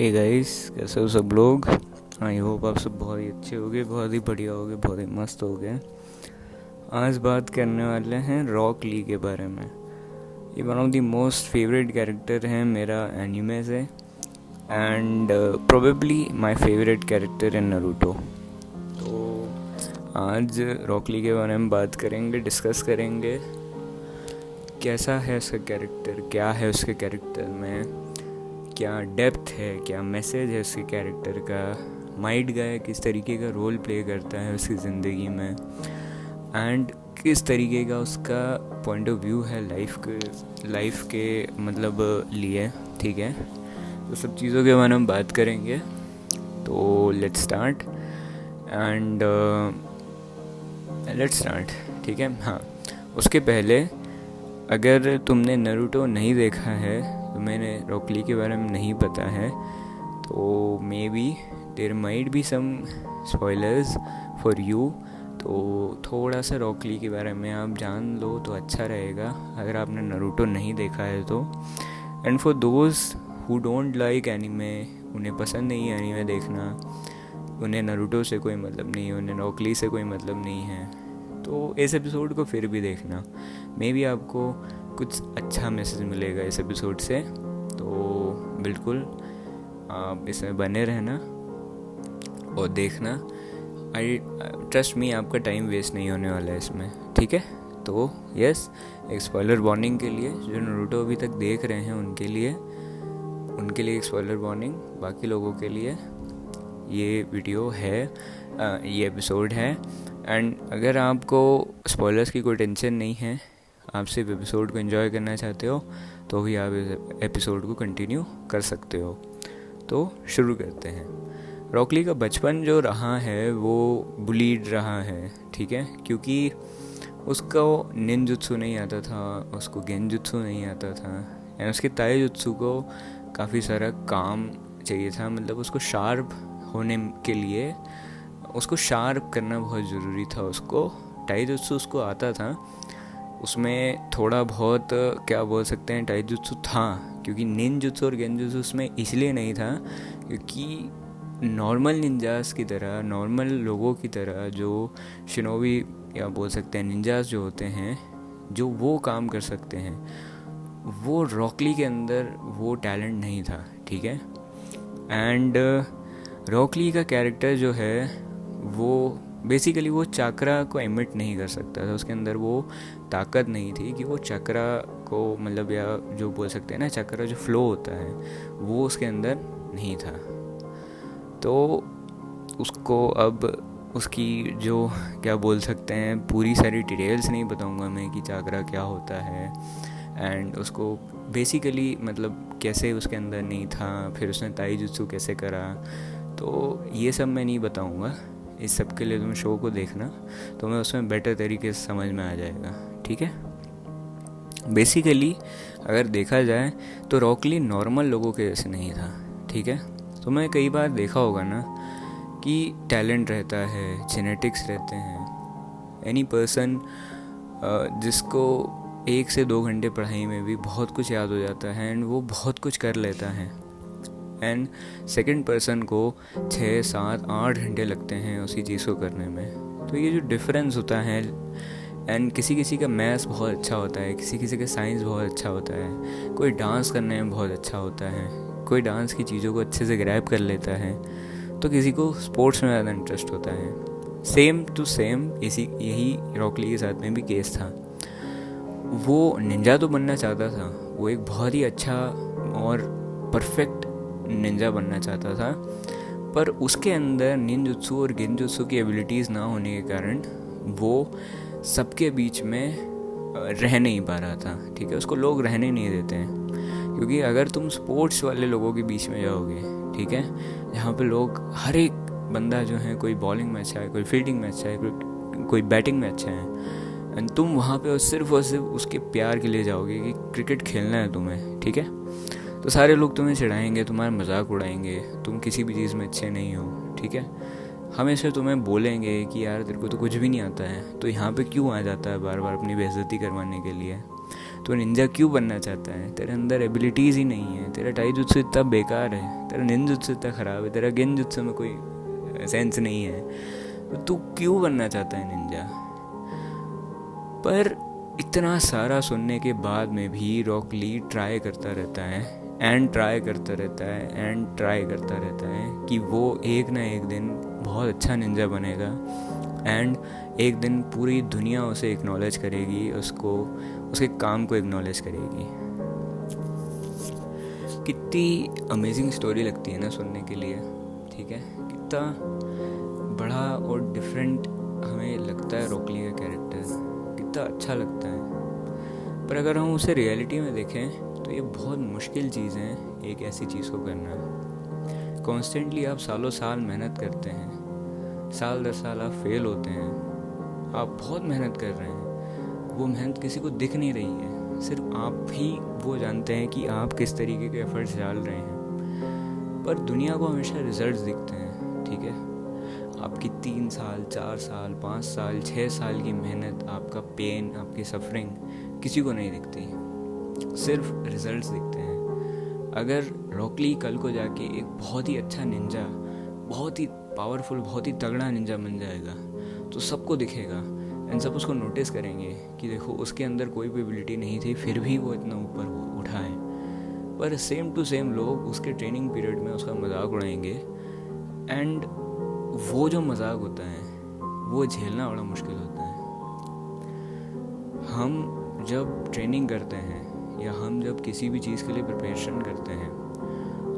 Hey guys, कैसे हो सब लोग। आई होप आप सब बहुत ही अच्छे होगे, बहुत ही बढ़िया होगे, बहुत ही मस्त होगे। आज बात करने वाले हैं रॉक ली के बारे में। ये one of the most favourite character है मेरा एनिमे से, and probably my favourite character in Naruto. तो आज रॉक ली के बारे में बात करेंगे, डिस्कस करेंगे कैसा है उसका कैरेक्टर, क्या है उसके कैरेक्टर में, क्या डेप्थ है, क्या मैसेज है उसके कैरेक्टर का, माइट गाय किस तरीके का रोल प्ले करता है उसकी ज़िंदगी में, एंड किस तरीके का उसका पॉइंट ऑफ व्यू है लाइफ के मतलब लिए। ठीक है, तो सब चीज़ों के बारे में बात करेंगे। तो लेट्स स्टार्ट ठीक है। हाँ, उसके पहले अगर तुमने नारुतो नहीं देखा है, तो मैंने रॉक ली के बारे में नहीं पता है, तो maybe there might be some spoilers for you. तो थोड़ा सा रॉक ली के बारे में आप जान लो तो अच्छा रहेगा अगर आपने नारुतो नहीं देखा है तो। And for those who don't like anime, उन्हें पसंद नहीं है एनीमे देखना, उन्हें नारुतो से कोई मतलब नहीं है, उन्हें रॉक ली से कोई मतलब नहीं है, तो इस एपिसोड को फिर भी देखना। मे बी आपको कुछ अच्छा मैसेज मिलेगा इस एपिसोड से, तो बिल्कुल आप इसमें बने रहना और देखना। आई ट्रस्ट मी, आपका टाइम वेस्ट नहीं होने वाला है इसमें। ठीक है, तो यस, एक स्पॉइलर वार्निंग के लिए जो नारुतो अभी तक देख रहे हैं उनके लिए एक स्पॉइलर वार्निंग, बाकी लोगों के लिए ये वीडियो है, ये एपिसोड है। एंड अगर आपको स्पॉयलर्स की कोई टेंशन नहीं है, आप सिर्फ एपिसोड को एंजॉय करना चाहते हो, तो भी आप इस एपिसोड को कंटिन्यू कर सकते हो। तो शुरू करते हैं। रॉक ली का बचपन जो रहा है वो बुलीड रहा है, ठीक है, क्योंकि उसको निंजुत्सु नहीं आता था, उसको गेंजुत्सु नहीं आता था, एंड उसके ताइजुत्सु को काफ़ी सारा काम चाहिए था। मतलब उसको शार्प होने के लिए उसको शार्प करना बहुत ज़रूरी था। उसको ताइजुत्सु उसको आता था, उसमें थोड़ा बहुत क्या बोल सकते हैं टाइजुत्सु था, क्योंकि निंजुत्सु और गेंजुत्सु उसमें इसलिए नहीं था क्योंकि नॉर्मल निंजास की तरह, नॉर्मल लोगों की तरह, जो शिनोबी या बोल सकते हैं निंजास जो होते हैं, जो वो काम कर सकते हैं, वो रॉक ली के अंदर वो टैलेंट नहीं था। ठीक है, एंड रॉक ली का कैरेक्टर जो है वो बेसिकली वो चक्रा को एमिट नहीं कर सकता था। उसके अंदर वो ताकत नहीं थी कि वो चक्रा को मतलब, या जो बोल सकते हैं ना चक्रा जो फ्लो होता है, वो उसके अंदर नहीं था। तो उसको अब उसकी जो क्या बोल सकते हैं पूरी सारी डिटेल्स नहीं बताऊंगा मैं कि चक्रा क्या होता है, एंड उसको बेसिकली मतलब कैसे उसके अंदर नहीं था, फिर उसने ताइजुत्सु कैसे करा, तो ये सब मैं नहीं बताऊंगा। इस सब के लिए तुम शो को देखना, तो मैं उसमें बेटर तरीके से समझ में आ जाएगा। ठीक है, बेसिकली अगर देखा जाए तो रॉक ली नॉर्मल लोगों के जैसे नहीं था। ठीक है, तो मैं कई बार देखा होगा ना कि टैलेंट रहता है, जेनेटिक्स रहते हैं, एनी पर्सन जिसको 1 से 2 घंटे पढ़ाई में भी बहुत कुछ याद हो जाता है एंड वो बहुत कुछ कर लेता है, एंड सेकंड पर्सन को 6, 7, 8 घंटे लगते हैं उसी चीज़ को करने में। तो ये जो डिफरेंस होता है, एंड किसी किसी का मैथ्स बहुत अच्छा होता है, किसी किसी का साइंस बहुत अच्छा होता है, कोई डांस करने में बहुत अच्छा होता है, कोई डांस की चीज़ों को अच्छे से ग्रैब कर लेता है, तो किसी को स्पोर्ट्स में ज़्यादा इंटरेस्ट होता है। सेम टू सेम यही रॉक ली के साथ में भी केस था। वो निंजा तो बनना चाहता था, वो एक बहुत ही अच्छा और परफेक्ट निंजा बनना चाहता था, पर उसके अंदर निंजुत्सु और गेंजुत्सु की एबिलिटीज़ ना होने के कारण वो सबके बीच में रह नहीं पा रहा था। ठीक है, उसको लोग रहने नहीं देते हैं, क्योंकि अगर तुम स्पोर्ट्स वाले लोगों के बीच में जाओगे, ठीक है, जहाँ पे लोग हर एक बंदा जो है, कोई बॉलिंग में अच्छा है, कोई फील्डिंग में अच्छा है, कोई बैटिंग में अच्छा है, एंड तुम वहाँ पे सिर्फ और सिर्फ उसके प्यार के लिए जाओगे कि क्रिकेट खेलना है तुम्हें, ठीक है, तो सारे लोग तुम्हें चिढ़ाएंगे, तुम्हारा मजाक उड़ाएंगे, तुम किसी भी चीज़ में अच्छे नहीं हो। ठीक है, हमेशा तुम्हें बोलेंगे कि यार तेरे को तो कुछ भी नहीं आता है, तो यहाँ पे क्यों आ जाता है बार बार अपनी बेइज्जती करवाने के लिए। तो निंजा क्यों बनना चाहता है? तेरे अंदर एबिलिटीज़ ही नहीं है, तेरा टाइजुत्सु इतना बेकार है, तेरा निंजुत्सु इतना ख़राब है, तेरा गेंजुत्सु में कोई सेंस नहीं है, तो तू क्यों बनना चाहता है निंजा? पर इतना सारा सुनने के बाद में भी रॉक ली ट्राई करता रहता है एंड ट्राई करता रहता है एंड ट्राई करता रहता है कि वो एक ना एक दिन बहुत अच्छा निंजा बनेगा एंड एक दिन पूरी दुनिया उसे एक्नॉलेज करेगी, उसको उसके काम को एक्नॉलेज करेगी। कितनी अमेजिंग स्टोरी लगती है ना सुनने के लिए, ठीक है? कितना बड़ा और डिफरेंट हमें लगता है रॉक ली का कैरेक्टर, कितना अच्छा लगता है। पर अगर हम उसे रियलिटी में देखें तो ये बहुत मुश्किल चीज़ है एक ऐसी चीज़ को करना। कॉन्स्टेंटली आप सालों साल मेहनत करते हैं, साल दर साल आप फेल होते हैं, आप बहुत मेहनत कर रहे हैं, वो मेहनत किसी को दिख नहीं रही है, सिर्फ आप ही वो जानते हैं कि आप किस तरीके के एफर्ट्स डाल रहे हैं। पर दुनिया को हमेशा रिजल्ट्स दिखते हैं, ठीक है? आपकी 3 साल 4 साल 5 साल 6 साल की मेहनत, आपका पेन, आपकी सफरिंग किसी को नहीं दिखती, सिर्फ रिजल्ट्स दिखते हैं। अगर रॉक ली कल को जाके एक बहुत ही अच्छा निंजा, बहुत ही पावरफुल, बहुत ही तगड़ा निंजा बन जाएगा तो सबको दिखेगा एंड सब उसको नोटिस करेंगे कि देखो उसके अंदर कोई भी एबिलिटी नहीं थी, फिर भी वो इतना ऊपर उठा है। पर सेम टू सेम लोग उसके ट्रेनिंग पीरियड में उसका मजाक उड़ाएंगे एंड वो जो मजाक होता है वो झेलना बड़ा मुश्किल होता है। हम जब ट्रेनिंग करते हैं या हम जब किसी भी चीज़ के लिए प्रिपरेशन करते हैं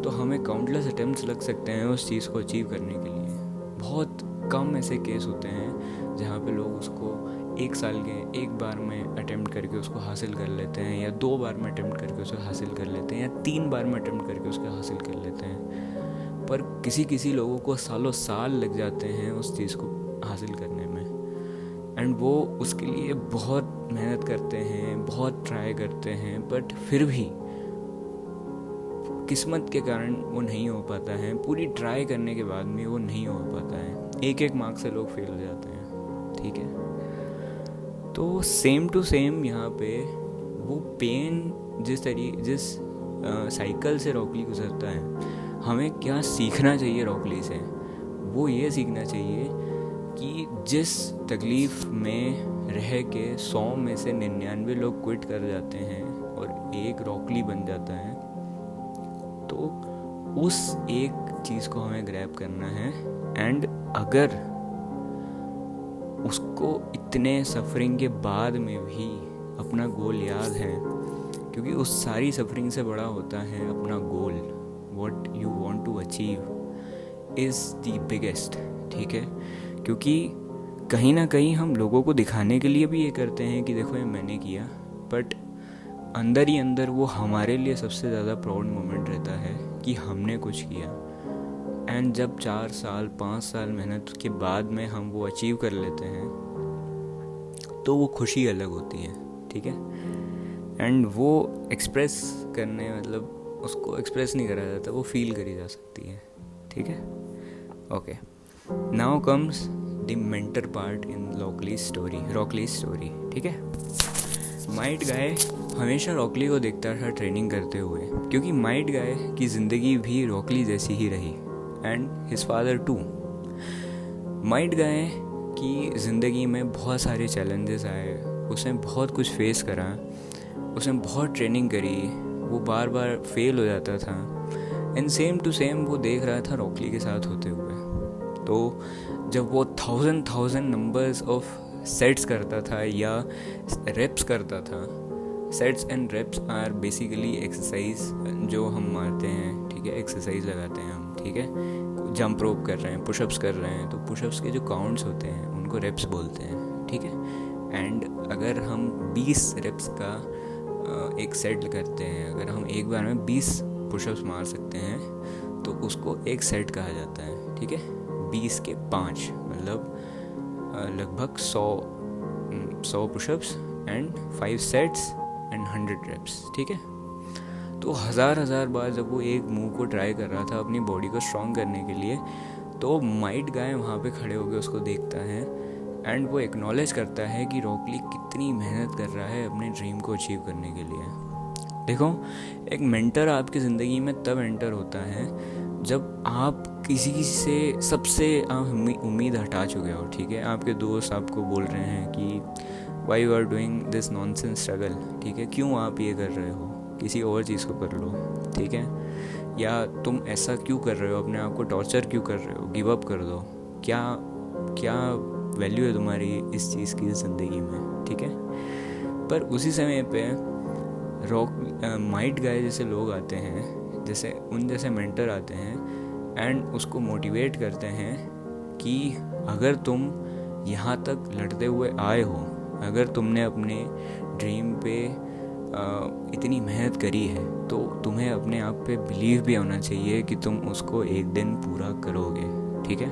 तो हमें काउंटलेस अटेम्प्ट्स लग सकते हैं उस चीज़ को अचीव करने के लिए। बहुत कम ऐसे केस होते हैं जहाँ पे लोग उसको 1 साल के एक बार में अटेम्प्ट करके उसको हासिल कर लेते हैं, या 2 बार में अटेम्प्ट करके उसे हासिल कर लेते हैं, या 3 बार में अटेम्प्ट करके उसको हासिल कर लेते हैं। पर किसी लोगों को सालों साल लग जाते हैं उस चीज़ को हासिल करने में एंड वो उसके लिए बहुत मेहनत करते हैं, बहुत ट्राई करते हैं, बट फिर भी किस्मत के कारण वो नहीं हो पाता है। पूरी ट्राई करने के बाद भी वो नहीं हो पाता है, एक मार्क से लोग फेल हो जाते हैं, ठीक है? तो सेम टू सेम यहाँ पे वो पेन जिस साइकिल से रॉक ली गुजरता है, हमें क्या सीखना चाहिए रॉक ली से? वो ये सीखना चाहिए कि जिस तकलीफ़ में रह के 100 में से 99 लोग क्विट कर जाते हैं और एक रॉक ली बन जाता है, तो उस एक चीज़ को हमें ग्रैब करना है एंड अगर उसको इतने सफरिंग के बाद में भी अपना गोल याद है, क्योंकि उस सारी सफरिंग से बड़ा होता है अपना goal, what you want to achieve is the biggest, ठीक है? क्योंकि कहीं ना कहीं हम लोगों को दिखाने के लिए भी ये करते हैं कि देखो ये मैंने किया, बट अंदर ही अंदर वो हमारे लिए सबसे ज़्यादा प्राउड मोमेंट रहता है कि हमने कुछ किया। एंड जब 4 साल 5 साल मेहनत के बाद में हम वो अचीव कर लेते हैं तो वो खुशी अलग होती है, ठीक है? एंड वो एक्सप्रेस करने, मतलब उसको एक्सप्रेस नहीं करा जाता, वो फील करी जा सकती है, ठीक है? Okay, now comes the mentor part in Rock Lee story, ठीक है? माइट गाय हमेशा रॉक ली को देखता था ट्रेनिंग करते हुए, क्योंकि माइट गाय की ज़िंदगी भी रॉक ली जैसी ही रही and his father too. Might Guy की ज़िंदगी में बहुत सारे चैलेंजेस आए, उसने बहुत कुछ फेस करा, उसने बहुत ट्रेनिंग करी, वो बार बार फेल हो जाता था एंड सेम टू सेम वो देख रहा था रॉक ली के साथ होते हुए। तो जब वो 1000 नंबर्स ऑफ सेट्स करता था या रेप्स करता था, sets and reps are basically exercise जो हम मारते हैं, ठीक है? एक्सरसाइज लगाते हैं हम, ठीक है? जंप रोप कर रहे हैं, पुशअप्स कर रहे हैं, तो पुशअप्स के जो काउंट्स होते हैं उनको रेप्स बोलते हैं, ठीक है? एंड अगर हम 20 रेप्स का एक सेट करते हैं, अगर हम एक बार में 20 पुशअप्स मार सकते हैं तो उसको एक सेट कहा जाता है, ठीक है? 20 के 5 मतलब लगभग 100 pushups and 5 sets and 100 reps, ठीक है? तो हज़ार बार जब वो एक मूव को ट्राई कर रहा था अपनी बॉडी को स्ट्रॉन्ग करने के लिए, तो माइट गाय वहाँ पे खड़े होकर उसको देखता है एंड वो एक्नॉलेज करता है कि रॉक ली कितनी मेहनत कर रहा है अपने ड्रीम को अचीव करने के लिए। देखो, एक मेंटर आपकी ज़िंदगी में तब एंटर होता है जब आप किसी से सबसे आप उम्मीद हटा चुके हो, ठीक है। आपके दोस्त आपको बोल रहे हैं कि why you are doing this nonsense struggle, ठीक है, क्यों आप ये कर रहे हो, किसी और चीज़ को कर लो, ठीक है। या तुम ऐसा क्यों कर रहे हो, अपने आप को टॉर्चर क्यों कर रहे हो, गिव अप कर दो। क्या क्या वैल्यू है तुम्हारी इस चीज़ की ज़िंदगी में, ठीक है। पर उसी समय पे माइट गाय जैसे लोग आते हैं, जैसे उन जैसे मेंटर आते हैं एंड उसको मोटिवेट करते हैं कि अगर तुम यहाँ तक लड़ते हुए आए हो, अगर तुमने अपने ड्रीम पे इतनी मेहनत करी है, तो तुम्हें अपने आप पे बिलीव भी होना चाहिए कि तुम उसको एक दिन पूरा करोगे, ठीक है।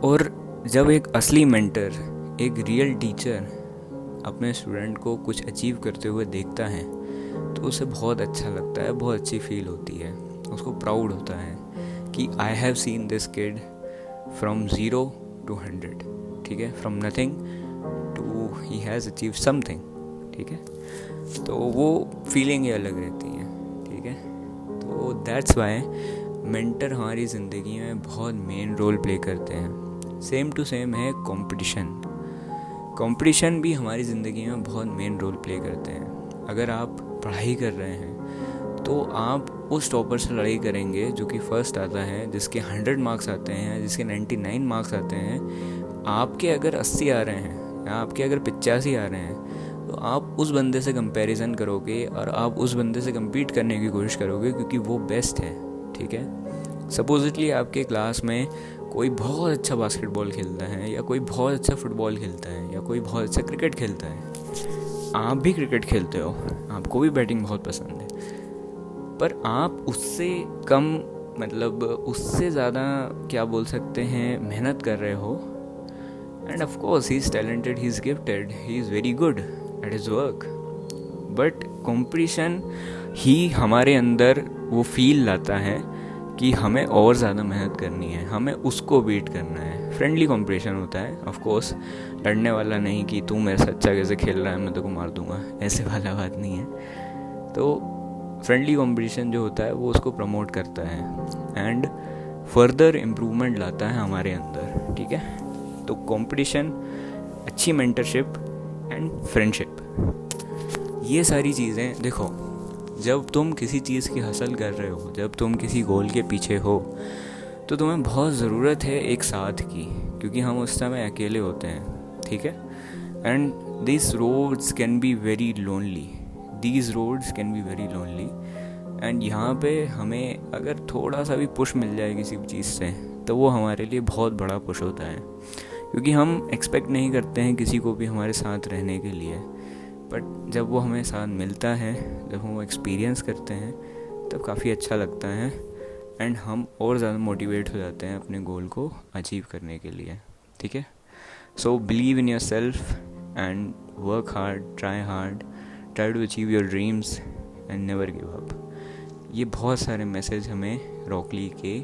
और जब एक असली मेंटर, एक रियल टीचर अपने स्टूडेंट को कुछ अचीव करते हुए देखता है तो उसे बहुत अच्छा लगता है, बहुत अच्छी फील होती है, उसको प्राउड होता है कि I have seen this kid from 0 to 100, ठीक है, from nothing to he has achieve something, ठीक है। तो वो फीलिंग ही अलग रहती है, ठीक है। तो दैट्स वाई मेंटर हमारी ज़िंदगी में बहुत मेन रोल प्ले करते हैं। सेम टू सेम है कंपटीशन भी हमारी ज़िंदगी में बहुत मेन रोल प्ले करते हैं। अगर आप पढ़ाई कर रहे हैं तो आप उस टॉपर से लड़ाई करेंगे जो कि फर्स्ट आता है, जिसके 100 मार्क्स आते हैं, जिसके 99 मार्क्स आते हैं। आपके अगर 80 आ रहे हैं या आपके अगर 85 आ रहे हैं तो आप उस बंदे से कंपैरिजन करोगे और आप उस बंदे से कम्पीट करने की कोशिश करोगे क्योंकि वो बेस्ट है, ठीक है। सपोजिटली आपके क्लास में कोई बहुत अच्छा बास्केटबॉल खेलता है या कोई बहुत अच्छा फुटबॉल खेलता है या कोई बहुत अच्छा क्रिकेट खेलता है। आप भी क्रिकेट खेलते हो, आपको भी बैटिंग बहुत पसंद है, पर आप उससे कम, मतलब उससे ज़्यादा क्या बोल सकते हैं, मेहनत कर रहे हो। And of course he is talented, he is gifted, he is very good at his work, but competition ही हमारे अंदर वो फील लाता है कि हमें और ज़्यादा मेहनत करनी है, हमें उसको बीट करना है। फ्रेंडली कंपटीशन होता है, ऑफ कोर्स लड़ने वाला नहीं कि तू मेरे से अच्छा कैसे खेल रहा है, मैं तेरे को मार दूंगा, ऐसे वाला बात नहीं है। तो फ्रेंडली कंपटीशन जो होता है वो उसको प्रमोट करता है एंड फर्दर इम्प्रूवमेंट लाता है हमारे अंदर, ठीक है। तो कंपटीशन, अच्छी मेंटरशिप एंड फ्रेंडशिप, ये सारी चीज़ें, देखो, जब तुम किसी चीज़ की हासिल कर रहे हो, जब तुम किसी गोल के पीछे हो, तो तुम्हें बहुत ज़रूरत है एक साथ की, क्योंकि हम उस समय अकेले होते हैं, ठीक है। And this roads can be very lonely, and यहाँ पे हमें अगर थोड़ा सा भी पुश मिल जाए किसी चीज़ से तो वो हमारे लिए बहुत बड़ा पुश होता है, क्योंकि हम एक्सपेक्ट नहीं करते हैं किसी को भी हमारे साथ रहने के लिए। बट जब वो हमें साथ मिलता है, जब हम वो एक्सपीरियंस करते हैं, तब काफ़ी अच्छा लगता है एंड हम और ज़्यादा मोटिवेट हो जाते हैं अपने गोल को अचीव करने के लिए, ठीक है। So believe in yourself and work hard, try to achieve your dreams and never give up. ये बहुत सारे मैसेज हमें रॉक ली के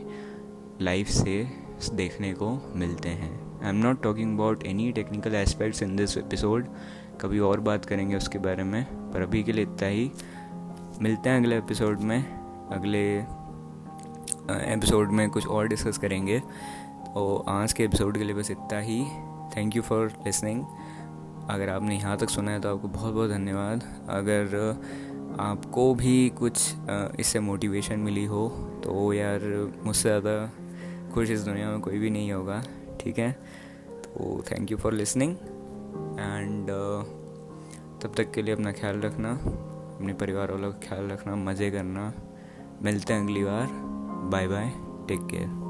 लाइफ से देखने को मिलते हैं। I am not talking about any technical aspects in this episode, कभी और बात करेंगे उसके बारे में, पर अभी के लिए इतना ही। मिलते हैं अगले एपिसोड में, अगले एपिसोड में कुछ और डिस्कस करेंगे। और आज के एपिसोड के लिए बस इतना ही। Thank you for listening. अगर आपने यहाँ तक सुना है तो आपको बहुत बहुत धन्यवाद। अगर आपको भी कुछ इससे मोटिवेशन मिली हो तो यार, मुझसे ज़्यादा खुश इस दुनिया में कोई भी नहीं होगा, ठीक है। तो thank you for listening and तब तक के लिए अपना ख्याल रखना, अपने परिवार वालों का ख्याल रखना, मज़े करना। मिलते हैं अगली बार। Bye bye, take care.